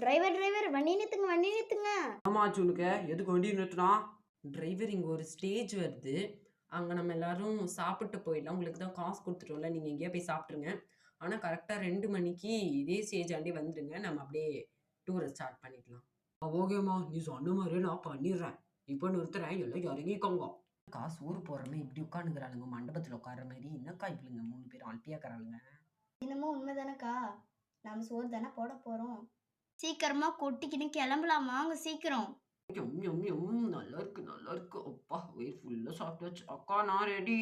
Driver வண்டி நிறுத்துங்க. ஆமா உனக்கு எதுக்கு வண்டி நிறுத்தினா? டிரைவர் இங்க ஒரு ஸ்டேஜ் வருது. அங்க நம்ம எல்லாரும் சாப்பிட்டு போயிடலாம். உங்களுக்கு தான் காசு குடுத்துட்டோம்ல. நீங்க எங்கேயோ போய் சாப்பிட்டுருங்க. ஆனா கரெக்ட்டா 2 மணிக்கு இதே ஸ்டேஜ் ஆண்டி வந்துருங்க. நம்ம அப்படியே டூர ஸ்டார்ட் பண்ணிக்கலாம். ஓகேம்மா. நீ சொன்ன மாரியே நான் பண்ணிடுறேன். இப்ப நிறுத்துறேன். எல்லாம் இறங்கிக்கோங்க. அக்கா சோறு போடுறமே இப்படி உட்காந்துக்கிறாளுங்க மண்டபத்துல உட்கார்ற மாதிரி. என்னக்கா இவளுங்க 3 பேரும் அல்பியாக்கறாளுங்க. என்னமோ உண்மைதானக்கா. நம்ம சோறு தானே போட போறோம். சீக்கிரமா கொட்டிக்கின்னு கிளம்பலாம் வாங்க சீக்கிரம். எம் எம் எம் நல்லா இருக்கு நல்லா இருக்கு. அப்பா வயிறு ஃபுல்லா சாப்பிட்டாச்சு. அக்கா நான் ரெடி.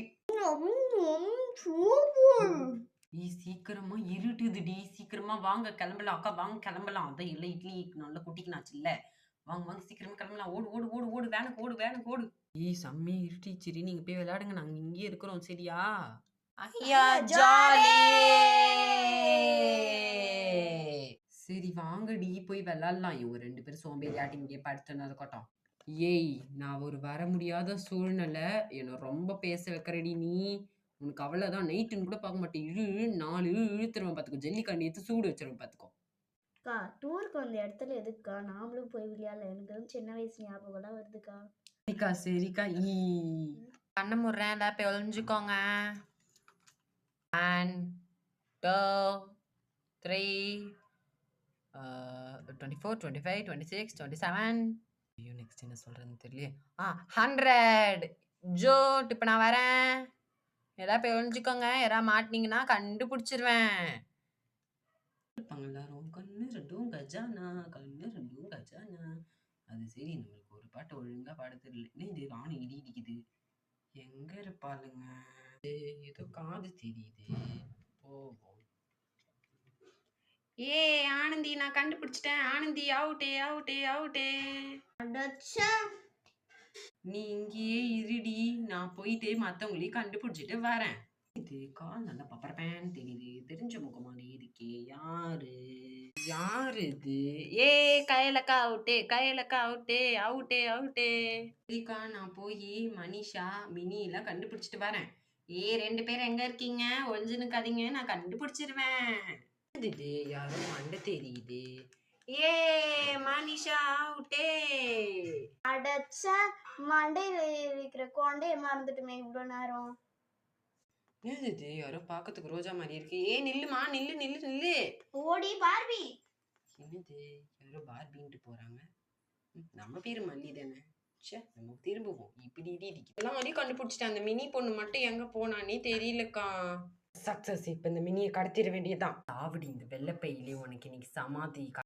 சீக்கிரமா இருட்டுதுடி. சீக்கிரமா வாங்க கிளம்பலாம். அக்கா வாங்க கிளம்பலாம். அதான் இல்ல இட்லி நல்லா கொட்டிக்கினாச்சுல்ல. வாங்க வாங்க சீக்கிரமா கிளம்பலாம். ஓடு ஓடு ஓடு ஓடு வேனுக்கு ஓடு. செம்மையா இருட்டிச்சுரி. நீங்க போய் விளையாடுங்க. நாங்க இங்கேயே இருக்கிறோம் சரியா? ஐயா ஜாலி. சரி வாங்கடி போய் விளையாடலாம். இவங்க 2 பேரும் சோம்பேறியாட்டி இங்கே படுத்துன்னு இருக்கட்டும். ஏய் நான் ஒரு வர முடியாத சூழ்நிலை. என்ன ரொம்ப பேச வைக்கிறடி நீ. உனக்கு அவ்வளவுதான். நைட்டுன்னு கூட பார்க்க மாட்டேன். இழு 4 இழுத்துருவேன் பார்த்துக்கோ. ஜல்லிக்கண்ணி எடுத்து சூடு வச்சிருவேன் பார்த்துக்கோ. அக்கா டூருக்கு வந்த இடத்துல எதுக்குக்கா நாமளும் போய் விளையாடல. எனக்கு சின்ன வயசு ஞாபகம்லாம் வருதுக்கா. சரிக்கா சரிக்கா. கண்ண முடுறேன். எல்லாம் போய் ஒளிஞ்சுக்கோங்க. 1 2 3 24 25 26 27. ஐயோ நெக்ஸ்ட் என்ன சொல்றதுன்னு தெரியலையே. 100 ஜோட். இப்ப நான் வரேன். எல்லாம் போய் ஒளிஞ்சுக்கோங்க. யாராவது மாட்டினீங்கன்னா கண்டுபிடிச்சிருவேன். எல்லாரும் கண்ணு ரெண்டும் கஜானா கண்ணு ரெண்டும் கஜானா. அது சரி நம்மளுக்கு ஒரு பாட்டு ஒழுங்கா பாட தெரியல. என்ன இது வானம் இடி இடிக்குது. எங்க இருப்பாளுங்க? ஏதோ காது தெரியுது. போவோம். ஆனந்தி நான் கண்டுபிடிச்சிட்டேன். ஆனந்தி அவுட்டே அவுட்டே அவுட்டே. நீ இங்கேயே இருடி. நான் போயிட்டு மத்தவங்களையும் கண்டுபிடிச்சிட்டு வரேன். இது கால் நல்லா பப்பரப்பேன்னு தெரியுது. தெரிஞ்ச முகமாடி இருக்கே. யாரு இது? கையிலக்கா அவுட்டே கையிலக்கா அவுட்டே அவுட்டே அவுட்டே. சரிக்கா நான் போய் மனிஷா மினி எல்லாம் கண்டுபிடிச்சிட்டு வரேன். 2 பேரும் எங்க இருக்கீங்க? ஒளிஞ்சுனுக்காதீங்க. நான் கண்டுபிடிச்சிருவேன். இது யாரோ மண்டை தெரியுது. மனிஷா அவுட்டே. அடச்ச மண்டையில இருக்கிற கொண்டைய மறந்துட்டுமே இவ்வளவு நேரம். இது யாரோ பாக்கிறதுக்கு ரோஜா மாதிரி இருக்கு. நில்லுமா நில்லு நில்லு நில்லு. ஓடி பார்பி. என்னது யாரோ பார்பின்ட்டு போறாங்க. நம்ம பேரு மல்லி தானே. நம்ம திரும்புவோம். இப்படி எல்லாம் வரையும் கண்டுபிடிச்சிட்டேன். அந்த மினி பொண்ணு மட்டும் எங்க போனானே தெரியலக்கா. சக்சஸ். இப்ப இந்த மினியை கடத்திட வேண்டியதான். ஆவடி இந்த வெள்ளப்பையிலே உனக்கு இன்னைக்கு சமாதி.